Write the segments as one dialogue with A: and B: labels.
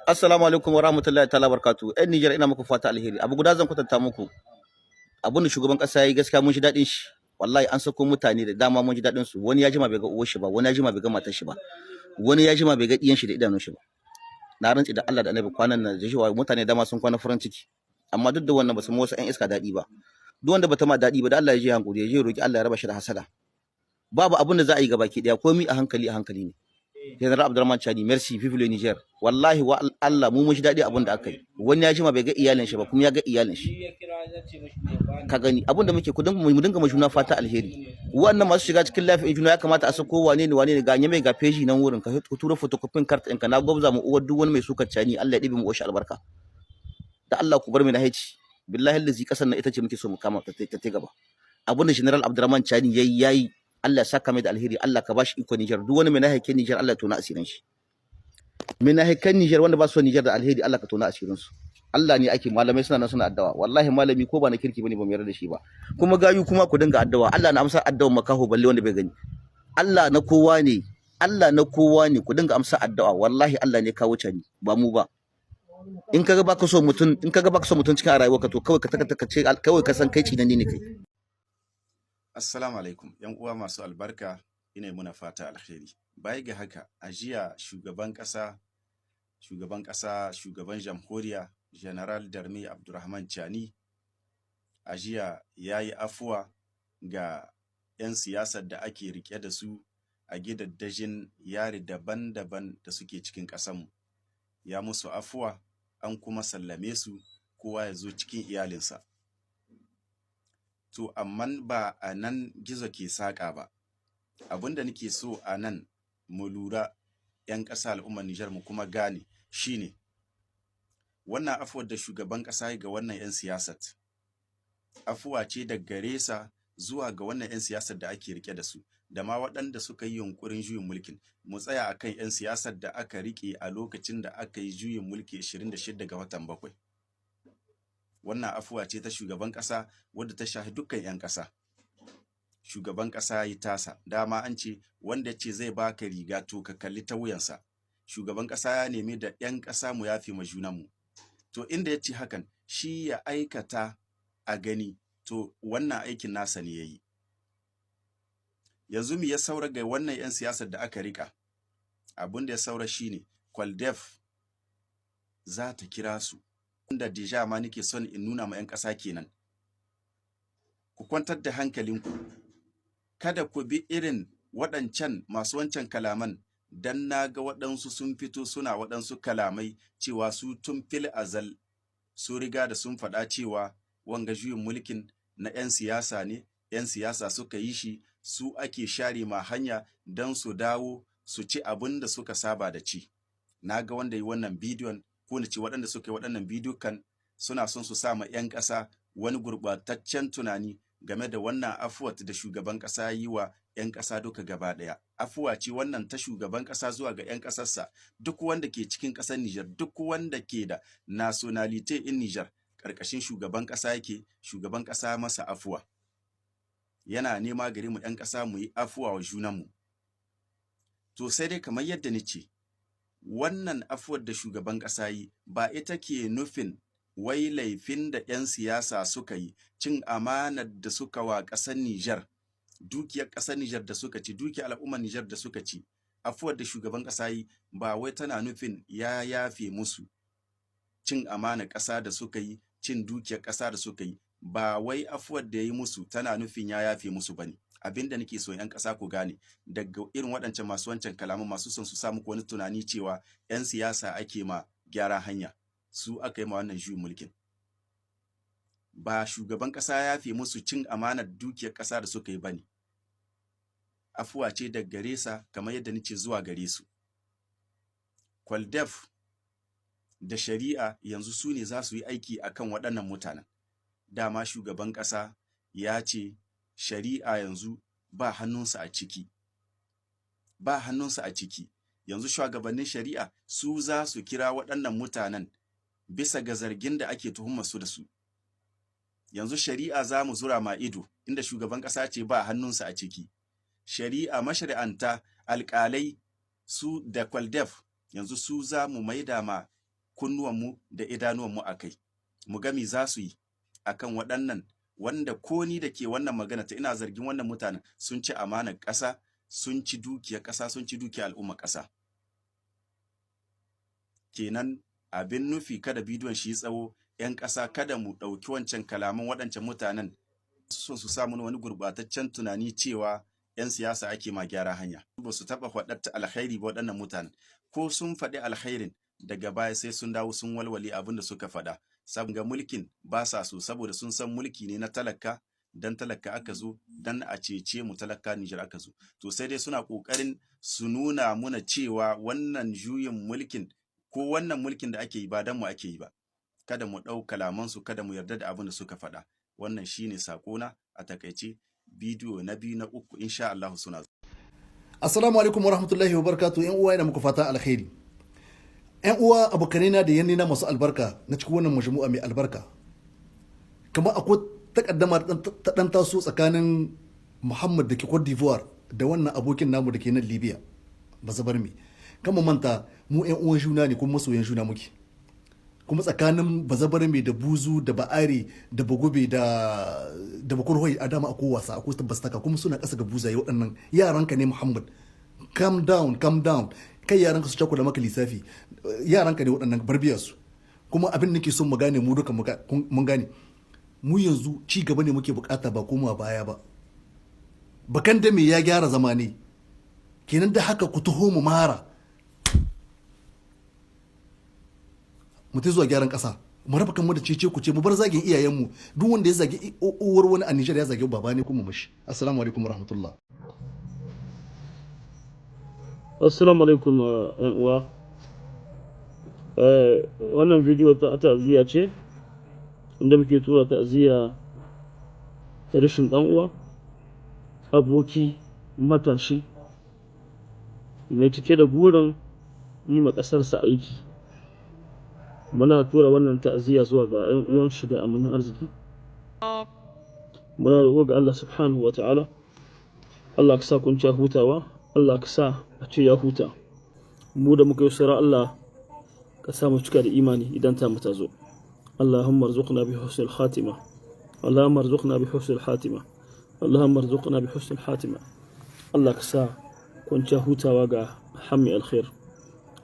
A: Assalamu alaikum wa rahmatullahi ta'ala barkatu. Yan Nijar ina muku fata alheri. Abu guda zan kwatanta muku. Abin da shugaban kasa yayi gaskiya mun ji dadin shi. Wallahi an sako mutane da dama mun ji dadin su. Wani ya jima bai ga uwar shi ba, wani ya jima bai ga matar shi ba. Wani ya jima bai ga diyan shi da idanun shi ba. Na rantsi da Allah da Annabi kwanan nan da shi mutane dama sun kwana farin ciki. Amma duk da wannan ba su mu wasu ƴan iska dadi ba. Duk wanda bata ma dadi ba da Allah ya ji hankuri, ya je roki Allah ya raba shi da hasada. Babu abin da za a yi gabaki daya, komai a hankali ne. General Abdurrahman Chani, merci, vive le Niger. Wallahi wa Allah mu mun ji daɗi abin da aka yi. Wani ya jima bai ga iyalin shi ba, kuma ya ga iyalin shi. Ka gani abin da muke mu dinga mu juna fata alheri. Wannan masu shiga cikin lafiyar juna ya kamata a sako wane ne ga mai ga feji nan wurin ka tura photocopy card ɗinka na gwabza mu uwar duk wani mai sukar Chani, Allah ya ɗibe mu oshi albarka. Da Allah ku bar mu na haici. Billahi allazi kasan nan ita ce muke so mu kama ta gaba. Abin da General Abdurrahman Chani yayi Allah saka mai da alheri, Allah ka bashi iko Niger. Duk wani mai nahikin Niger Allah tona asirin shi. Mai nahikan Niger wanda ba su Niger da alheri Allah ka tona asirin su. Allah ne ake, malamai suna nan suna addawa. Wallahi malami ko ba na kirki bane ba mu yarda da shi ba. Kuma gayu kuma ku dinga addawa. Allah na amsa addawan makaho balle wanda bai gani. Allah na kowa ne. Allah na kowa ne, ku dinga amsa addu'a. Wallahi Allah ne kawo Chani ba mu ba. In kaga baka so mutun cikin rayuwarka to kawai kawai ka san kai cinanne ne kai.
B: Assalamu alaikum, ‘yan uwa masu albarka, ina muna fata alheri. Baya ga haka, a jiya shugaban jamhuriya, General Darme Abdurrahman Chani, a jiya ya yi afuwa ga ‘yan siyasar da ake rike da su a gidaddajin yari daban-daban da suke cikin ƙasanmu. Ya musu afuwa, an kuma sallame su, kowa ya zo cikin iyalinsa. To, amman ba a nan gizo ke saƙa ba. Abin da nake so a nan mu lura ‘yan ƙasa al'ummar Nijar mu kuma gane shi ne, wannan afuwar da shugaban ƙasa ga wannan ‘yan siyasar, afuwa ce da gare sa zuwa ga wannan ‘yan siyasar da ake rike da su, da ma waɗanda suka yi yunƙurin juyin mulkin. Mu tsaya a kan ‘yan siyasar da aka riƙe a lokacin da aka yi juyin mulki 26 ga watan 7. Wannan afuwa ce ta shugaban ƙasa wadda ta shafi dukkan 'yan ƙasa. Shugaban ƙasa ya yi tasa, dama an ce wanda ce zai baka riga to ka kalli ta wuyansa. Shugaban ƙasa ya nemi da 'yan ƙasa mu yafe ma junanmu. To inda ya ce hakan, shi ya aikata a gani, to wannan aikin nasa ne ya yi. Yanzu mu ya saura ga wannan 'yan siyasar da aka riƙa. Abin da ya saura shi ne, Kwaldef za ta kira su. Da deja ma nake son in nuna ma 'yan ƙasa kenan. Ku kwantar da hankalinku, kada ku bi irin waɗancan masu wancan kalaman, dan na ga waɗansu sun fito suna waɗansu kalamai cewa su tun fil azal su riga da sun faɗa cewa wanga juyin mulkin na 'yan siyasa ne, 'yan siyasa suka yi shi, su ake share ma hanya don su dawo su ci abin da suka saba da ci. Na ga wanda yi wannan bidiyon, ko na ce waɗanda suka yi waɗannan bidiyokan suna son su sa ma 'yan ƙasa wani gurɓataccen tunani game da wannan afuwat da shugaban ƙasa yi wa 'yan ƙasa duka gaba ɗaya. Afuwa ce wannan ta shugaban ƙasa zuwa ga 'yan ƙasarsa, duk wanda ke cikin ƙasar Nijar, duk wanda ke da nationality in Nijar, ƙarƙashin shugaban ƙasa yake, shugaban ƙasa masa afuwa. Yana nema gare mu 'yan ƙasa mu yi afuwa wa junanmu. To sai dai kamar yadda ni ce, wannan afuwar da shugaban ƙasa yi ba ita ke nufin wai laifin da 'yan siyasa suka yi, cin amanar da suka wa ƙasar Nijar, dukiyar ƙasar Nijar da suka ci, dukiyar al'ummar Nijar da suka ci, afuwar da shugaban ƙasa yi ba wai tana nufin ya yafe musu cin amanar ƙasa da suka yi, cin dukiyar ƙasa da suka yi, ba wai afuwar da ya yi musu tana nufin ya yafe musu ba ne. Abin da nake so 'yan ƙasa ku gane, daga irin waɗancan masu wancan kalaman masu son su samu wani tunani cewa 'yan siyasa ake ma gyara hanya, su aka yi ma wannan juyin mulkin. Ba shugaban ƙasa ya yafe musu cin amanar dukiyar ƙasa da suka yi ba ne. Afuwa ce daga gare sa kamar yadda nace zuwa gare su. Kwaldef da shari'a yanzu su ne za su yi aiki akan waɗannan mutanen. Dama shugaban ƙasa ya ce shari'a yanzu ba hannunsa a ciki. Ba hannunsa a ciki. Yanzu shugabannin shari'a su za su kira waɗannan mutanen bisa ga zargin da ake tuhumar su da su. Yanzu shari'a za mu zura ma ido, inda shugaban ƙasa ce ba hannunsa a ciki. Shari'a, mashari'anta, alƙalai su da Kwaldef yanzu su za mu maida ma kunnuwanmu da idanuwanmu a kai, mu ga me za su yi akan waɗannan wanda ko ni da ke wannan magana ta ina zargin wannan mutanen sun ci amanar ƙasa, sun ci dukiyar ƙasa, sun ci dukiyar al'ummar ƙasa. Kenan abin nufi kada bidiyon shi tsawo, 'yan ƙasa kada mu ɗauki wancan kalaman waɗancan mutanen son su samu wani gurɓataccen tunani cewa 'yan siyasa ake ma gyara hanya. Ba su taɓa faɗar alkhairi ba waɗannan mutanen, ko sun faɗi alkhairin daga baya sai sun dawo sun walwale abin da suka faɗa. Saboda mulkin ba sa so, saboda sun san mulki ne na talaka, dan talaka aka zo, dan a cece mu talaka Nijar aka zo. To sai dai suna ƙoƙarin su nuna muna cewa wannan juyin mulkin ko wannan mulkin da ake yi ba dan mu ake yi ba. Kada mu ɗau kalamansu, kada mu yarda da abin da suka faɗa. Wannan shine sakona a takaice. Bidiyo na 2 na 3 insha Allah suna.
C: Assalamu alaikum warahmatullahi wabarakatuh. Yan uwa ina muku fata alkhairi. Yan uwa abokanina da yannina masu albarka na cikin wannan majmu'a mai albarka. Kamar akwai takaddama ta dan taso tsakanin Muhammad da ke Cote d'Ivoire da wannan abokin namu da ke nan Libya. Bazabarmi. Kama manta mu yan uwan juna ne kuma masoyan juna muke. Kuma tsakanin Bazabarmi da Buzu da Ba'ari da Bagobe da Bakurhoi a dama akwai wasa, akwai tabbastaka, kuma suna ƙasa ga buzaye waɗannan yaranka ne Muhammad. Calm down. Kai yaranka su cakula maka lissafi, yaranka ne waɗannan barbiyar su. Kuma abin da nake son mu gane, mu duka mun gane, mu yanzu ci gaba ne muke bukata ba koma baya ba. Bakan da me ya gyara zama ne, kenan da haka ku taho mu mara mu ta zuwa gyaran ƙasa, mu raba kanmu da cece ku ce, mu bar zagin iyayenmu. Duk wanda ya zagi uwar wani a Nijar ya zagi baba ne kuma mashi. Assalamu alaikum warahmatullah.
D: Assalamu alaikum yan uwa. Wannan bidiyo ta ta'aziyya ce inda muke tura ta'aziyya da rashin dan uwa, aboki, matashi mai cike da burin yi ma ƙasarsa aiki. Muna tura wannan ta'aziyya zuwa ga 'yan uwan shi da amanan arziki. Muna roƙo ga Allah subhanahu wa ta'ala, Allah ka sa kunciya hutawa, Allah ka sa a ce ya huta. Mu da muka yi sura, Allah ka sa mu cika da imani idan ta muta zo. Allahumma arzuqna bi husnil khatima. Allahumma arzuqna bi husnil khatima. Allahumma arzuqna bi husnil khatima. Allah ka sa kunciya hutawa ga hammi alkhair.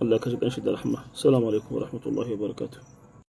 D: Allah ka ji kanshi da rahma. Assalamu alaikum wa rahmatullahi wa barakatuh.